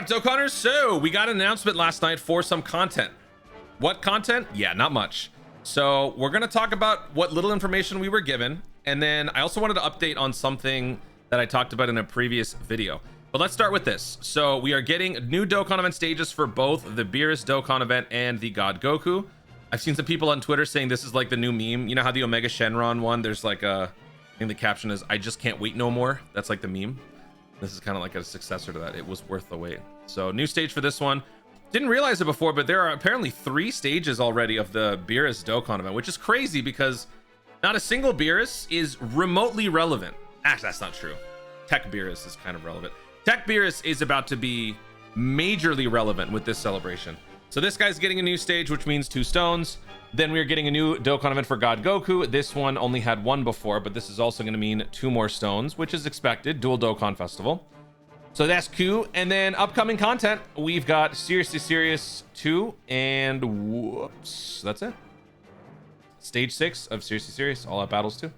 What up, Dokkaners? So we got an announcement last night for some content. What content? Yeah, not much. So we're going to talk about what little information we were given. And then I also wanted to update on something that I talked about in a previous video. But let's start with this. So we are getting new Dokkan event stages for both the Beerus Dokkan event and the God Goku. I've seen some people on Twitter saying this is like the new meme. You know how the Omega Shenron one, there's like a, I think the caption is, "I just can't wait no more." That's like the meme. This is kind of like a successor to that. It was worth the wait. So new stage for this one. Didn't realize it before, but there are apparently 3 stages already of the Beerus Dokkan event, which is crazy because not a single Beerus is remotely relevant. Actually, that's not true. Tech Beerus is kind of relevant. Tech Beerus is about to be majorly relevant with this celebration. So this guy's getting a new stage, which means 2 stones. Then we're getting a new Dokkan event for God Goku. This one only had 1 before, but this is also going to mean 2 more stones, which is expected. Dual Dokkan Festival. So that's cool. And then upcoming content, we've got Seriously Serious 2 and whoops, that's it. Stage 6 of Seriously Serious, All Out Battles 2.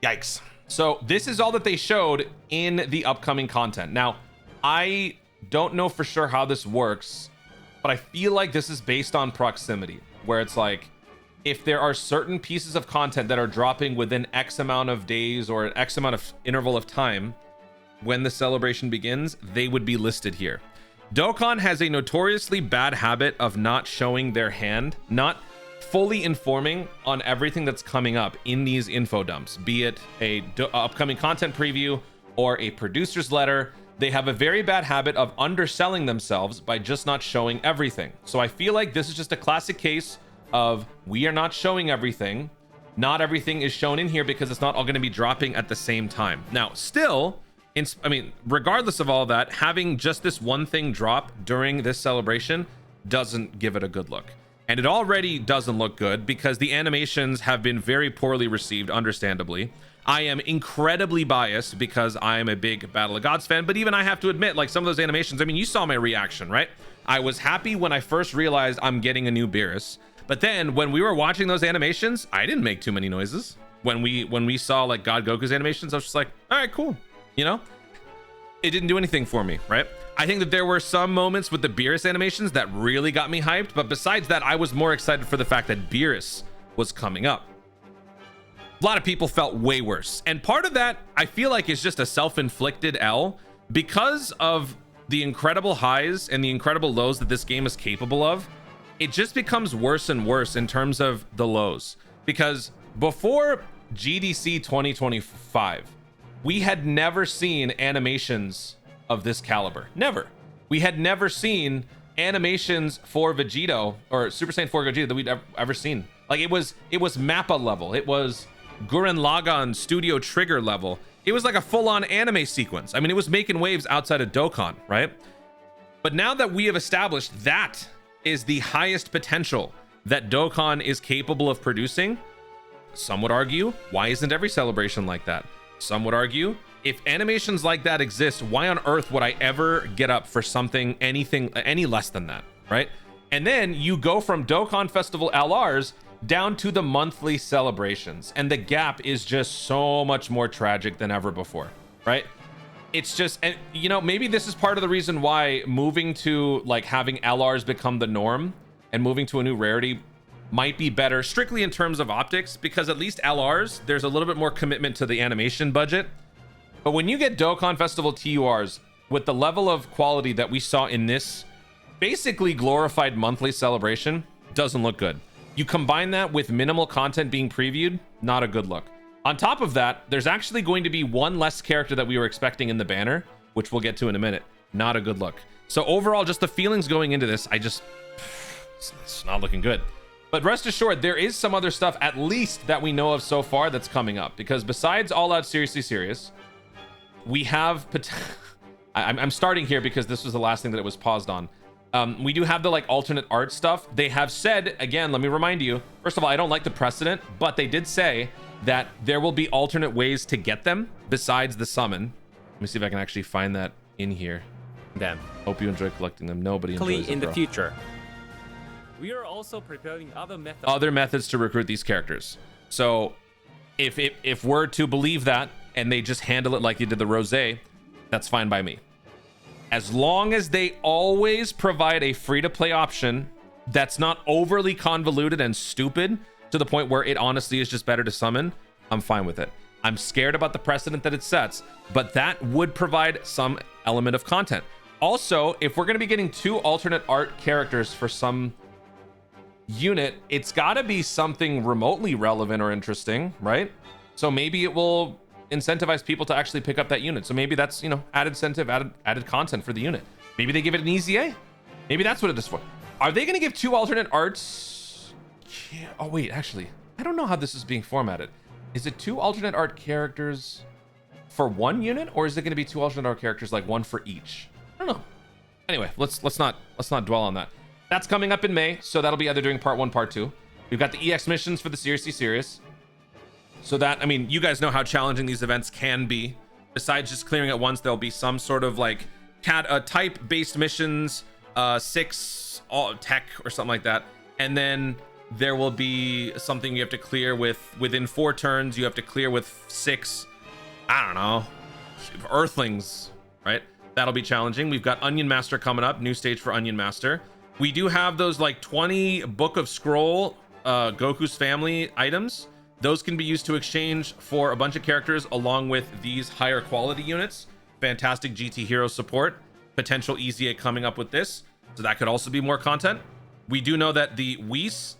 Yikes. So this is all that they showed in the upcoming content. Now, I don't know for sure how this works, but I feel like this is based on proximity, where it's like, if there are certain pieces of content that are dropping within X amount of days or an X amount of interval of time when the celebration begins, they would be listed here. Dokkan has a notoriously bad habit of not showing their hand, not fully informing on everything that's coming up in these info dumps, be it a upcoming content preview or a producer's letter. They have a very bad habit of underselling themselves by just not showing everything. So I feel like this is just a classic case of we are not showing everything. Not everything is shown in here because it's not all going to be dropping at the same time. Now, still, regardless of all that, having just this one thing drop during this celebration doesn't give it a good look. And it already doesn't look good because the animations have been very poorly received, understandably. I am incredibly biased because I am a big Battle of Gods fan, but even I have to admit, like, some of those animations, I mean, you saw my reaction, right? I was happy when I first realized I'm getting a new Beerus, but then when we were watching those animations, I didn't make too many noises. When we saw like God Goku's animations, I was just like, all right, cool. You know, it didn't do anything for me, right? I think that there were some moments with the Beerus animations that really got me hyped, but besides that, I was more excited for the fact that Beerus was coming up. A lot of people felt way worse, and part of that I feel like is just a self-inflicted L because of the incredible highs and the incredible lows that this game is capable of. It just becomes worse and worse in terms of the lows, because before GDC 2025 we had never seen animations of this caliber. Never. We had never seen animations for Vegito or Super Saiyan 4 Gogeta that we'd ever seen. Like, it was Mappa level. It was Gurren Lagann Studio Trigger level. It was like a full-on anime sequence. I mean, it was making waves outside of Dokkan, right? But now that we have established that is the highest potential that Dokkan is capable of producing, some would argue, why isn't every celebration like that? Some would argue, if animations like that exist, why on earth would I ever get up for something, anything, any less than that, right? And then you go from Dokkan Festival LRs down to the monthly celebrations, and the gap is just so much more tragic than ever before, right? It's just, and you know, maybe this is part of the reason why moving to like having LRs become the norm and moving to a new rarity might be better strictly in terms of optics, because at least LRs, there's a little bit more commitment to the animation budget. But when you get Dokkan Festival TURs with the level of quality that we saw in this basically glorified monthly celebration, doesn't look good. You combine that with minimal content being previewed, not a good look. On top of that, there's actually going to be 1 less character that we were expecting in the banner, which we'll get to in a minute. Not a good look. So overall, just the feelings going into this, it's not looking good. But rest assured, there is some other stuff, at least that we know of so far, that's coming up. Because besides All Out Seriously Serious, we have... I'm starting here because this was the last thing that it was paused on. We do have the like alternate art stuff. They have said, again, let me remind you, first of all, I don't like the precedent, but they did say that there will be alternate ways to get them besides the summon. Let me see if I can actually find that in here. Them. Hope you enjoy collecting them. Nobody enjoys them, in the bro. future. We are also preparing other methods to recruit these characters. So if we're to believe that and they just handle it like they did the Rosé, that's fine by me. as long as they always provide a free-to-play option that's not overly convoluted and stupid to the point where it honestly is just better to summon, I'm fine with it. I'm scared about the precedent that it sets, but that would provide some element of content. Also, if we're going to be getting 2 alternate art characters for some unit, it's got to be something remotely relevant or interesting, right? So maybe it will incentivize people to actually pick up that unit. So maybe that's, you know, added incentive, added content for the unit. Maybe they give it an easy A. Maybe that's what it is for. Are they going to give 2 alternate arts? Yeah. Oh wait, actually, I don't know how this is being formatted. Is it 2 alternate art characters for 1 unit, or is it going to be 2 alternate art characters, like 1 for each? I don't know. Anyway, let's not dwell on that. That's coming up in May, so that'll be either doing part 1, part 2. We've got the EX missions for the Seriously Serious. So that, I mean, you guys know how challenging these events can be. Besides just clearing it once, there'll be some sort of like type-based missions, 6 all tech or something like that, and then there will be something you have to clear within 4 turns. You have to clear with 6, I don't know, Earthlings, right? That'll be challenging. We've got Onion Master coming up, new stage for Onion Master. We do have those like 20 Book of Scroll Goku's family items. Those can be used to exchange for a bunch of characters along with these higher quality units. Fantastic GT Hero support. Potential Easy A coming up with this. So that could also be more content. We do know that the Whis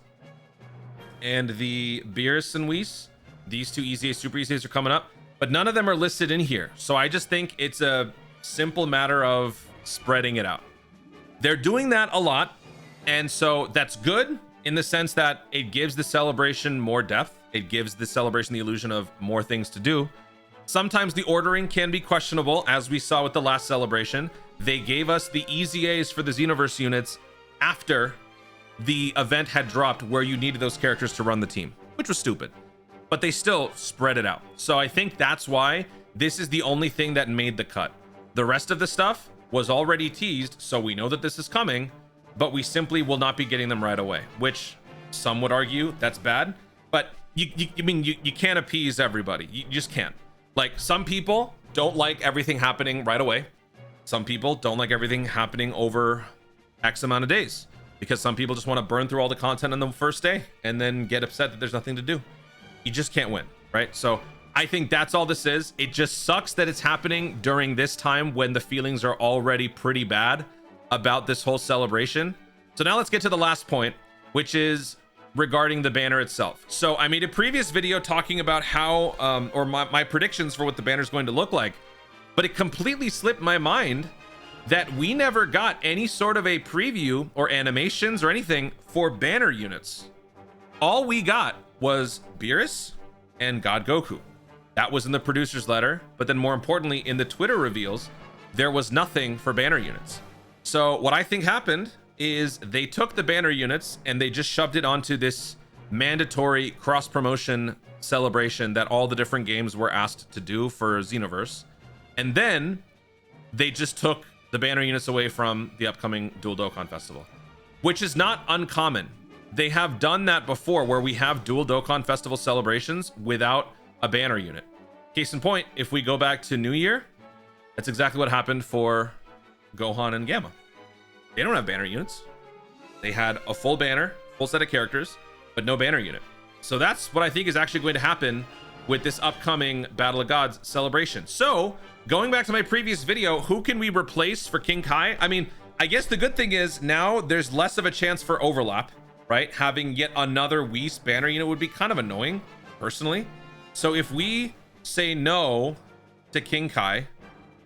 and the Beerus and Whis, these 2 Easy A, Super Easy A's are coming up, but none of them are listed in here. So I just think it's a simple matter of spreading it out. They're doing that a lot, and so that's good in the sense that it gives the celebration more depth. It gives the celebration the illusion of more things to do. Sometimes the ordering can be questionable, as we saw with the last celebration. They gave us the Easy A's for the Xenoverse units after the event had dropped where you needed those characters to run the team, which was stupid, but they still spread it out. So I think that's why this is the only thing that made the cut. The rest of the stuff was already teased, so we know that this is coming, but we simply will not be getting them right away, which some would argue that's bad, but you can't appease everybody. You just can't. Like, some people don't like everything happening right away. Some people don't like everything happening over X amount of days, because some people just want to burn through all the content on the first day and then get upset that there's nothing to do. You just can't win, right? So I think that's all this is. It just sucks that it's happening during this time when the feelings are already pretty bad about this whole celebration. So now let's get to the last point, which is regarding the banner itself. So I made a previous video talking about how or my predictions for what the banner is going to look like, but it completely slipped my mind that we never got any sort of a preview or animations or anything for banner units. All we got was Beerus and God Goku. That was in the producer's letter, but then more importantly in the Twitter reveals, there was nothing for banner units. So what I think happened is they took the banner units and they just shoved it onto this mandatory cross promotion celebration that all the different games were asked to do for Xenoverse, and then they just took the banner units away from the upcoming Dual Dokkan Festival, which is not uncommon. They have done that before, where we have Dual Dokkan Festival celebrations without a banner unit. Case in point, if we go back to New Year, that's exactly what happened for Gohan and Gamma. They don't have banner units. They had a full banner, full set of characters, but no banner unit. So that's what I think is actually going to happen with this upcoming Battle of Gods celebration. So going back to my previous video, who can we replace for King Kai? I mean, I guess the good thing is now there's less of a chance for overlap, right? Having yet another Whis banner unit would be kind of annoying, personally. So if we say no to King Kai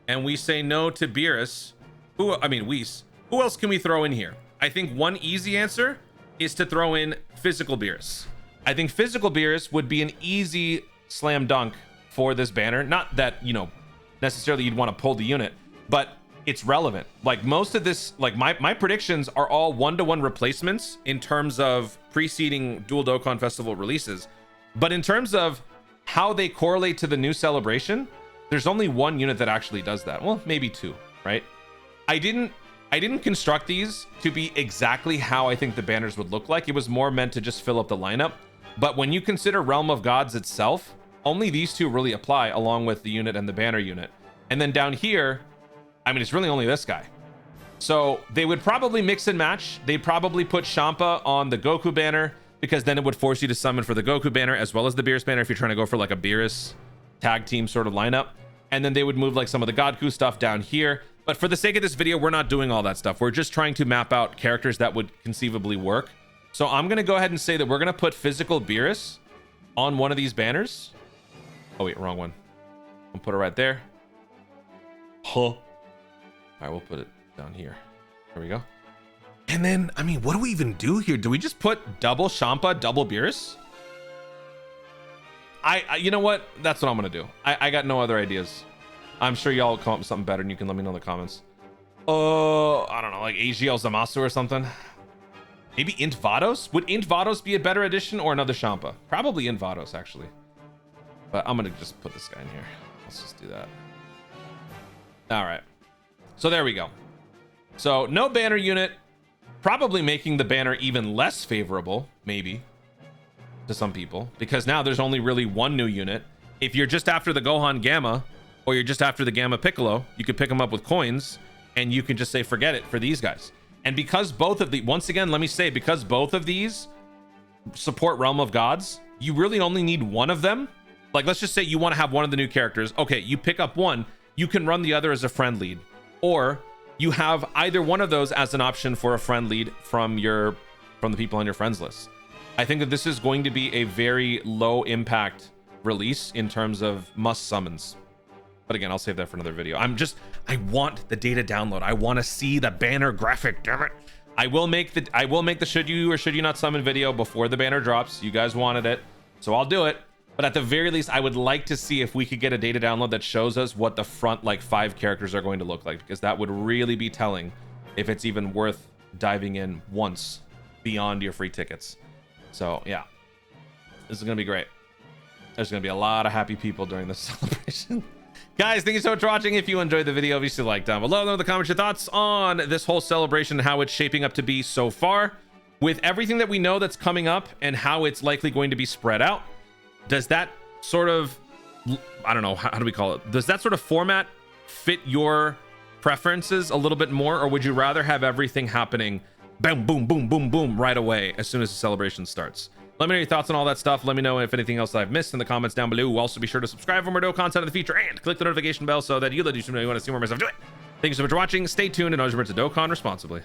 and we say no to Beerus, Whis, who else can we throw in here? I think one easy answer is to throw in physical Beerus. I think physical Beerus would be an easy slam dunk for this banner. Not that, you know, necessarily you'd want to pull the unit, but it's relevant. Like, most of this, like my predictions are all one-to-one replacements in terms of preceding Dual Dokkan Festival releases. But in terms of how they correlate to the new celebration, there's only one unit that actually does that. Well, maybe 2, right? I didn't construct these to be exactly how I think the banners would look like. It was more meant to just fill up the lineup. But when you consider Realm of Gods itself, only these 2 really apply, along with the unit and the banner unit. And then down here, I mean, it's really only this guy. So they would probably mix and match. They'd probably put Champa on the Goku banner, because then it would force you to summon for the Goku banner as well as the Beerus banner if you're trying to go for like a Beerus tag team sort of lineup. And then they would move like some of the Goku stuff down here. But for the sake of this video, we're not doing all that stuff. We're just trying to map out characters that would conceivably work. So I'm going to go ahead and say that we're going to put physical Beerus on one of these banners. Oh, wait, wrong one. I'll put it right there. Huh. All right, we'll put it down here. There we go. And then, I mean, what do we even do here? Do we just put double Champa, double Beerus? You know what? That's what I'm going to do. I got no other ideas. I'm sure y'all will come up with something better and you can let me know in the comments. I don't know, like AGL Zamasu or something. Maybe Int Vados? Would Int Vados be a better addition or another Champa? Probably Int Vados, actually. But I'm going to just put this guy in here. Let's just do that. All right. So there we go. So no banner unit. Probably making the banner even less favorable, maybe, to some people. Because now there's only really one new unit. If you're just after the Gohan Gamma, or you're just after the Gamma Piccolo, you can pick them up with coins, and you can just say, forget it for these guys. And because both of the, once again, let me say, because both of these support Realm of Gods, you really only need one of them. Like, let's just say you want to have one of the new characters. Okay, you pick up one, you can run the other as a friend lead. Or you have either one of those as an option for a friend lead from the people on your friends list. I think that this is going to be a very low impact release in terms of must summons. But again, I'll save that for another video. I want the data download. I want to see the banner graphic, damn it. I will make the should you or should you not summon video before the banner drops. You guys wanted it, so I'll do it. But at the very least, I would like to see if we could get a data download that shows us what the front like 5 characters are going to look like, because that would really be telling if it's even worth diving in once beyond your free tickets. So yeah, this is gonna be great. There's gonna be a lot of happy people during this celebration. Guys, thank you so much for watching. If you enjoyed the video, obviously like down below. Let me know in the comments your thoughts on this whole celebration and how it's shaping up to be so far. With everything that we know that's coming up and how it's likely going to be spread out, does that sort of, I don't know, how do we call it? Does that sort of format fit your preferences a little bit more? Or would you rather have everything happening boom, boom, boom, boom, boom right away as soon as the celebration starts? Let me know your thoughts on all that stuff. Let me know if anything else I've missed in the comments down below. Also, be sure to subscribe for more dope content in the future and click the notification bell so that you let you know you want to see more of my stuff. Do it. Thank you so much for watching. Stay tuned and always remember to Dokkan responsibly.